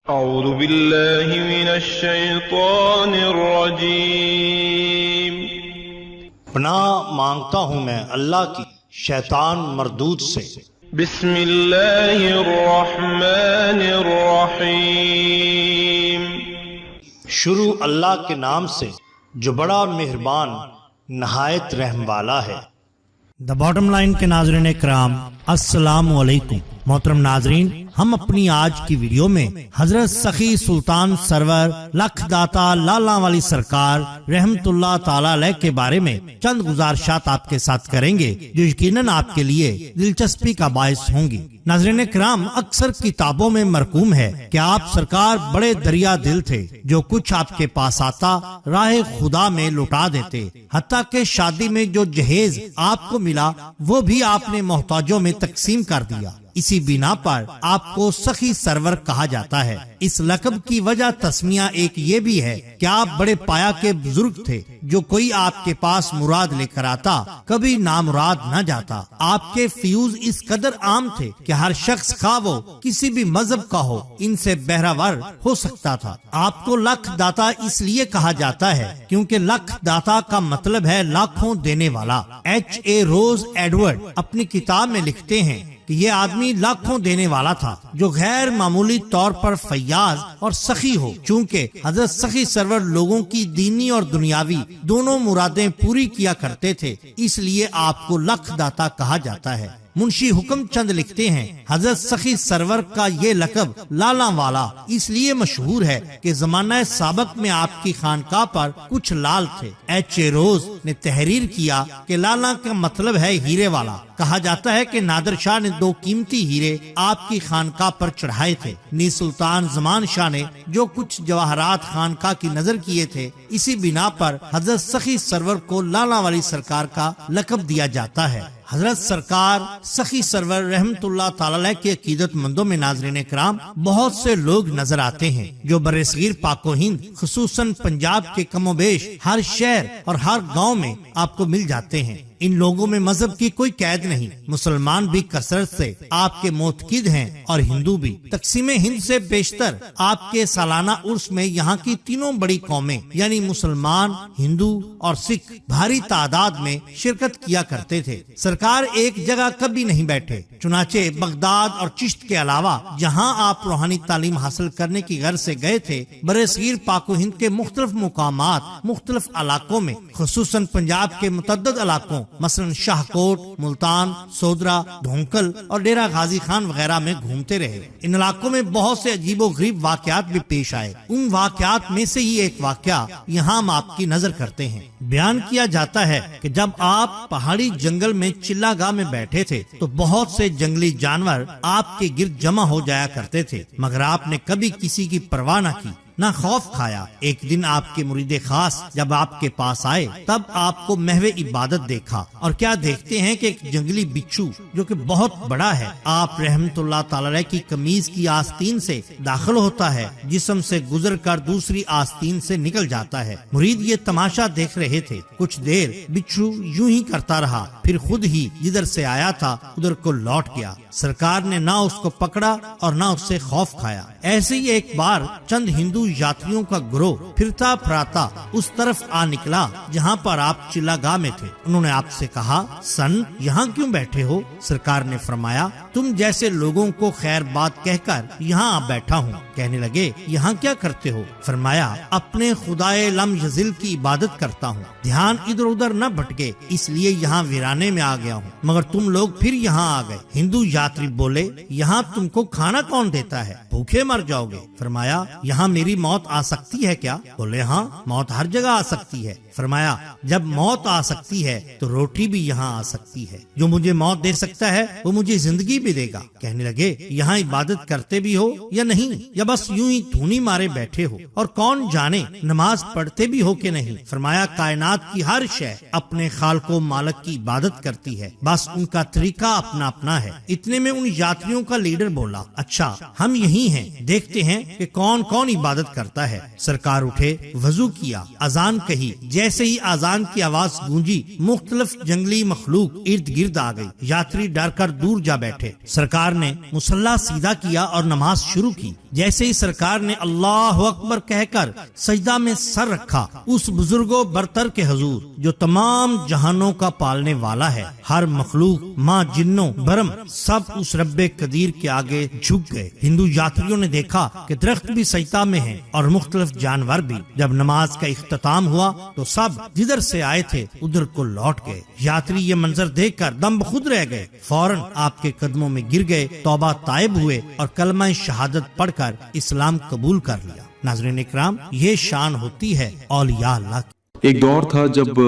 اعوذ باللہ من الشیطان الرجیم۔ پناہ مانگتا ہوں میں اللہ کی شیطان مردود سے۔ بسم اللہ الرحمن الرحیم۔ شروع اللہ کے نام سے جو بڑا مہربان نہایت رحم والا ہے۔ دا باٹم لائن کے ناظرین اکرام، السلام علیکم۔ محترم ناظرین، ہم اپنی آج کی ویڈیو میں حضرت سخی سلطان سرور لکھ داتا لالا والی سرکار رحمت اللہ تعالی علیہ کے بارے میں چند گزارشات آپ کے ساتھ کریں گے جو یقیناً آپ کے لیے دلچسپی کا باعث ہوں گی۔ ناظرین کرام، اکثر کتابوں میں مرقوم ہے کہ آپ سرکار بڑے دریا دل تھے، جو کچھ آپ کے پاس آتا راہ خدا میں لوٹا دیتے، حتیٰ کہ شادی میں جو جہیز آپ کو ملا وہ بھی آپ نے محتاجوں میں تقسیم کر دیا۔ اسی بنا پر آپ کو سخی سرور کہا جاتا ہے۔ اس لقب کی وجہ تسمیہ ایک یہ بھی ہے کہ آپ بڑے پایا کے بزرگ تھے، جو کوئی آپ کے پاس مراد لے کر آتا کبھی نامراد نہ جاتا۔ آپ کے فیوز اس قدر عام تھے کہ ہر شخص خواہ وہ کسی بھی مذہب کا ہو ان سے بہرہور ہو سکتا تھا۔ آپ کو لکھ داتا اس لیے کہا جاتا ہے کیونکہ لکھ داتا کا مطلب ہے لاکھوں دینے والا۔ H.A. روز ایڈورڈ اپنی کتاب میں لکھتے ہیں کہ یہ آدمی لاکھوں دینے والا تھا جو غیر معمولی طور پر فیاض اور سخی ہو۔ چونکہ حضرت سخی سرور لوگوں کی دینی اور دنیاوی دونوں مرادیں پوری کیا کرتے تھے، اس لیے آپ کو لکھ داتا کہا جاتا ہے۔ منشی حکم چند لکھتے ہیں حضرت سخی سرور کا یہ لقب لالا والا اس لیے مشہور ہے کہ زمانہ سابق میں آپ کی خانقاہ پر کچھ لال تھے۔ H.A. روز نے تحریر کیا کہ لالا کا مطلب ہے ہیرے والا۔ کہا جاتا ہے کہ نادر شاہ نے 2 قیمتی ہیرے آپ کی خانقاہ پر چڑھائے تھے۔ نیز سلطان زمان شاہ نے جو کچھ جواہرات خانقاہ کی نظر کیے تھے، اسی بنا پر حضرت سخی سرور کو لالا والی سرکار کا لقب دیا جاتا ہے۔ حضرت سرکار سخی سرور رحمت اللہ تعالی علیہ کے عقیدت مندوں میں ناظرین کرام بہت سے لوگ نظر آتے ہیں جو برصغیر پاک و ہند خصوصاً پنجاب کے کم و بیش ہر شہر اور ہر گاؤں میں آپ کو مل جاتے ہیں۔ ان لوگوں میں مذہب کی کوئی قید نہیں، مسلمان بھی کثرت سے آپ کے معتقد ہیں اور ہندو بھی۔ تقسیم ہند سے بیشتر آپ کے سالانہ عرس میں یہاں کی تینوں بڑی قومیں یعنی مسلمان، ہندو اور سکھ بھاری تعداد میں شرکت کیا کرتے تھے۔ سرکار ایک جگہ کبھی نہیں بیٹھے، چنانچہ بغداد اور چشت کے علاوہ جہاں آپ روحانی تعلیم حاصل کرنے کی غرض سے گئے تھے، برصغیر پاک و ہند کے مختلف مقامات مختلف علاقوں میں خصوصاً پنجاب کے متعدد علاقوں مثلا شاہ کوٹ، ملتان، سودرا، دھونکل اور ڈیرہ غازی خان وغیرہ میں گھومتے رہے۔ ان علاقوں میں بہت سے عجیب و غریب واقعات بھی پیش آئے۔ ان واقعات میں سے ہی ایک واقعہ یہاں ہم آپ کی نظر کرتے ہیں۔ بیان کیا جاتا ہے کہ جب آپ پہاڑی جنگل میں چلا گاہ میں بیٹھے تھے تو بہت سے جنگلی جانور آپ کے گرد جمع ہو جایا کرتے تھے، مگر آپ نے کبھی کسی کی پرواہ نہ کی، نہ خوف کھایا۔ ایک دن آپ کے مرید خاص جب آپ کے پاس آئے تب آپ کو محو عبادت دیکھا، اور کیا دیکھتے ہیں کہ ایک جنگلی بچھو جو کہ بہت بڑا ہے آپ رحمت اللہ تعالی علیہ کی قمیض کی آستین سے داخل ہوتا ہے، جسم سے گزر کر دوسری آستین سے نکل جاتا ہے۔ مرید یہ تماشا دیکھ رہے تھے۔ کچھ دیر بچھو یوں ہی کرتا رہا، پھر خود ہی جدھر سے آیا تھا ادھر کو لوٹ گیا۔ سرکار نے نہ اس کو پکڑا اور نہ اس سے خوف کھایا۔ ایسے ہی ایک بار چند ہندو یاتریوں کا گروہ پھرتا پھراتا اس طرف آ نکلا جہاں پر آپ چلا گاہ میں تھے۔ انہوں نے آپ سے کہا، سن یہاں کیوں بیٹھے ہو؟ سرکار نے فرمایا، تم جیسے لوگوں کو خیر بات کہہ کر یہاں آ بیٹھا ہوں۔ کہنے لگے، یہاں کیا کرتے ہو؟ فرمایا، اپنے خدائے لم یزل کی عبادت کرتا ہوں، دھیان ادھر ادھر نہ بھٹکے اس لیے یہاں ویرانے میں آ گیا ہوں، مگر تم لوگ پھر یہاں آ گئے۔ ہندو یاتری بولے، یہاں تم کو کھانا کون دیتا ہے؟ بھوکے مر جاؤ گے۔ فرمایا، یہاں میری موت آ سکتی ہے کیا؟ بولے، ہاں، موت ہر جگہ آ سکتی ہے۔ فرمایا، جب موت آ سکتی ہے تو روٹی بھی یہاں آ سکتی ہے، جو مجھے موت دے سکتا ہے وہ مجھے زندگی بھی دے گا۔ کہنے لگے، یہاں عبادت کرتے بھی ہو یا نہیں، یا بس یوں ہی دھونی مارے بیٹھے ہو؟ اور کون جانے نماز پڑھتے بھی ہو کہ نہیں؟ فرمایا، کائنات کی ہر شے اپنے خالق و مالک کی عبادت کرتی ہے، بس ان کا طریقہ اپنا اپنا ہے۔ اتنے میں ان یاتریوں کا لیڈر بولا، اچھا ہم یہی ہیں، دیکھتے ہیں کہ کون کون عبادت کرتا ہے۔ سرکار اٹھے، وضو کیا، اذان کہی۔ جیسے ہی اذان کی آواز گونجی، مختلف جنگلی مخلوق ارد گرد آ گئی۔ یاتری ڈر کر دور جا بیٹھے۔ سرکار نے مصلی سیدھا کیا اور نماز شروع کی۔ جیسے ہی سرکار نے اللہ اکبر کہہ کر سجدہ میں سر رکھا، اس بزرگ و برتر کے حضور جو تمام جہانوں کا پالنے والا ہے، ہر مخلوق ماں جنوں برم سب اس رب قدیر کے آگے جھک گئے۔ ہندو یاتریوں نے دیکھا کہ درخت بھی سجدہ میں ہیں اور مختلف جانور بھی۔ جب نماز کا اختتام ہوا تو سب جدھر سے آئے تھے ادھر کو لوٹ گئے۔ یاتری یہ منظر دیکھ کر دم بخود رہ گئے، فوراً آپ کے قدموں میں گر گئے، توبہ طائب ہوئے اور کلمہ شہادت پڑھ کر اسلام قبول کر لیا۔ ناظرین اکرام، یہ شان ہوتی ہے اولیاء اللہ کی۔ ایک دور تھا جب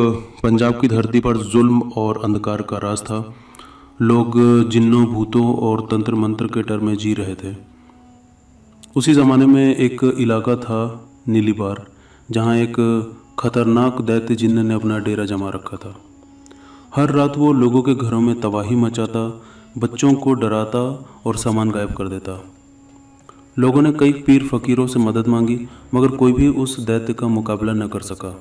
پنجاب کی دھرتی پر ظلم اور اندھکار کا راز تھا۔ لوگ جنوں، بھوتوں اور تنتر منتر کے ڈر میں جی رہے تھے۔ اسی زمانے میں ایک علاقہ تھا نیلی بار، جہاں ایک خطرناک دیت جن نے اپنا ڈیرا جما رکھا تھا۔ ہر رات وہ لوگوں کے گھروں میں تباہی مچاتا، بچوں کو ڈراتا اور سامان غائب کر دیتا۔ لوگوں نے کئی پیر فقیروں سے مدد مانگی، مگر کوئی بھی اس دیت کا مقابلہ نہ کر سکا۔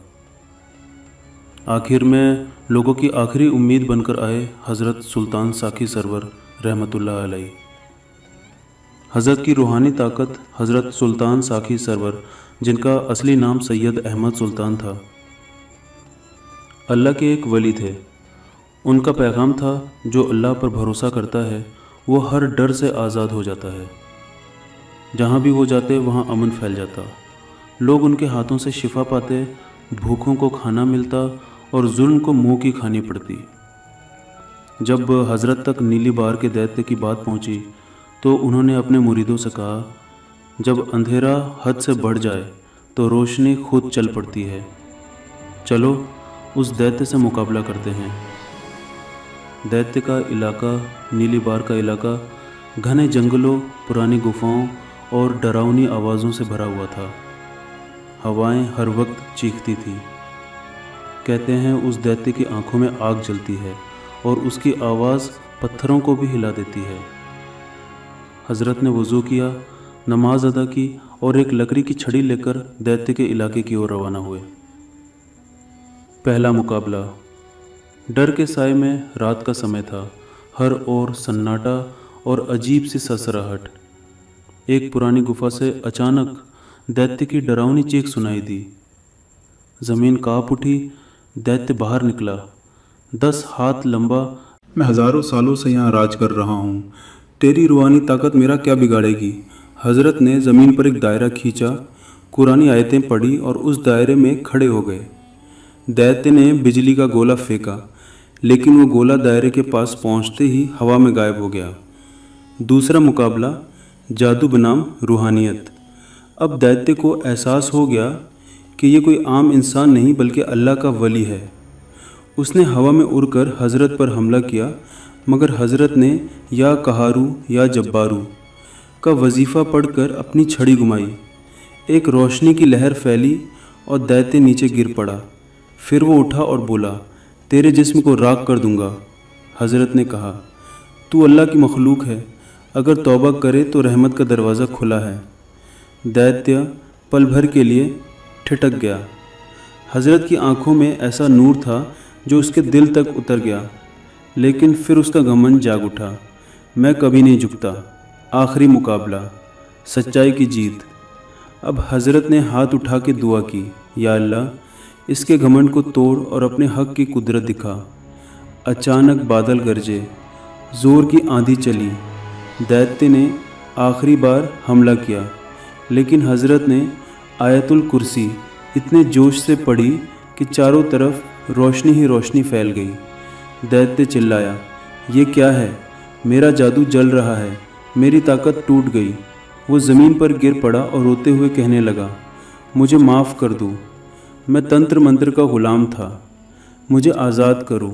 آخر میں لوگوں کی آخری امید بن کر آئے حضرت سلطان ساکھی سرور رحمۃ اللہ علیہ۔ حضرت کی روحانی طاقت حضرت سلطان ساکھی سرور، جن کا اصلی نام سید احمد سلطان تھا، اللہ کے ایک ولی تھے۔ ان کا پیغام تھا، جو اللہ پر بھروسہ کرتا ہے وہ ہر ڈر سے آزاد ہو جاتا ہے۔ جہاں بھی وہ جاتے وہاں امن پھیل جاتا، لوگ ان کے ہاتھوں سے شفا پاتے، بھوکوں کو کھانا ملتا اور ظلم کو منہ کی کھانی پڑتی۔ جب حضرت تک نیلی بار کے دیتے کی بات پہنچی تو انہوں نے اپنے مریدوں سے کہا، جب اندھیرا حد سے بڑھ جائے تو روشنی خود چل پڑتی ہے، چلو اس دیتے سے مقابلہ کرتے ہیں۔ دیتے کا علاقہ، نیلی بار کا علاقہ گھنے جنگلوں، پرانی گفاؤں اور ڈراؤنی آوازوں سے بھرا ہوا تھا۔ ہوائیں ہر وقت چیختی تھی۔ کہتے ہیں اس دیتے کی آنکھوں میں آگ جلتی ہے اور اس کی آواز پتھروں کو بھی ہلا دیتی ہے۔ حضرت نے وضو کیا، نماز ادا کی اور ایک لکڑی کی چھڑی لے کر دیتے کے علاقے کی اور روانہ ہوئے۔ پہلا مقابلہ۔ ڈر کے سائے میں رات کا سمے تھا، ہر اور سناٹا اور عجیب سی سسراہٹ۔ ایک پرانی گفا سے اچانک دیتے کی ڈراؤنی چیخ سنائی دی۔ زمین کانپ اٹھی، دیتے باہر نکلا، 10 ہاتھ لمبا۔ میں ہزاروں سالوں سے یہاں راج کر رہا ہوں، تیری روحانی طاقت میرا کیا بگاڑے گی؟ حضرت نے زمین پر ایک دائرہ کھینچا، قرآنی آیتیں پڑھی اور اس دائرے میں کھڑے ہو گئے۔ دیتے نے بجلی کا گولا پھینکا، لیکن وہ گولا دائرے کے پاس پہنچتے ہی ہوا میں غائب ہو گیا۔ دوسرا مقابلہ، جادو بنام روحانیت۔ اب دیتے کو احساس ہو گیا کہ یہ کوئی عام انسان نہیں بلکہ اللہ کا ولی ہے۔ اس نے ہوا میں اڑ کر حضرت پر حملہ کیا، مگر حضرت نے یا قہارو یا جبارو کا وظیفہ پڑھ کر اپنی چھڑی گھمائی۔ ایک روشنی کی لہر پھیلی اور دیتے نیچے گر پڑا۔ پھر وہ اٹھا اور بولا، تیرے جسم کو راکھ کر دوں گا۔ حضرت نے کہا، تو اللہ کی مخلوق ہے، اگر توبہ کرے تو رحمت کا دروازہ کھلا ہے۔ دیتیہ پل بھر کے لیے ٹھٹک گیا۔ حضرت کی آنکھوں میں ایسا نور تھا جو اس کے دل تک اتر گیا، لیکن پھر اس کا گھمنڈ جاگ اٹھا، میں کبھی نہیں جھکتا۔ آخری مقابلہ، سچائی کی جیت۔ اب حضرت نے ہاتھ اٹھا کے دعا کی، یا اللہ اس کے گھمنڈ کو توڑ اور اپنے حق کی قدرت دکھا۔ اچانک بادل گرجے، زور کی آندھی چلی۔ دیتے نے آخری بار حملہ کیا، لیکن حضرت نے آیت الکرسی اتنے جوش سے پڑھی کہ چاروں طرف روشنی ہی روشنی پھیل گئی۔ دیتے چلایا، یہ کیا ہے؟ میرا جادو جل رہا ہے، میری طاقت ٹوٹ گئی۔ وہ زمین پر گر پڑا اور روتے ہوئے کہنے لگا، مجھے معاف کر دو، میں تنتر منتر کا غلام تھا، مجھے آزاد کرو۔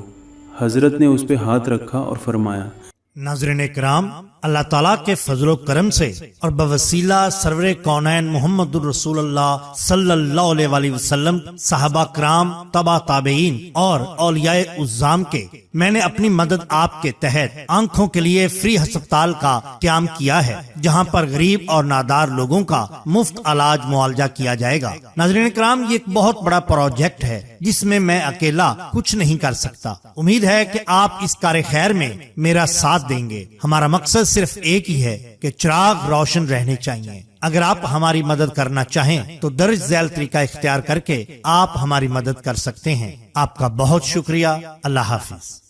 حضرت نے اس پہ ہاتھ رکھا اور فرمایا، ناظرین اکرام، اللہ تعالیٰ کے فضل و کرم سے اور بوسیلہ سرور کونین محمد الرسول اللہ صلی اللہ علیہ وآلہ وسلم، صحابہ کرام، تبع تابعین اور اولیاء اعظام کے، میں نے اپنی مدد آپ کے تحت آنکھوں کے لیے فری ہسپتال کا قیام کیا ہے، جہاں پر غریب اور نادار لوگوں کا مفت علاج معالجہ کیا جائے گا۔ ناظرین کرام، یہ ایک بہت بڑا پروجیکٹ ہے جس میں میں اکیلا کچھ نہیں کر سکتا۔ امید ہے کہ آپ اس کار خیر میں میرا ساتھ دیں گے۔ ہمارا مقصد صرف ایک ہی ہے کہ چراغ روشن رہنے چاہیے۔ اگر آپ ہماری مدد کرنا چاہیں تو درج ذیل طریقہ اختیار کر کے آپ ہماری مدد کر سکتے ہیں۔ آپ کا بہت شکریہ۔ اللہ حافظ۔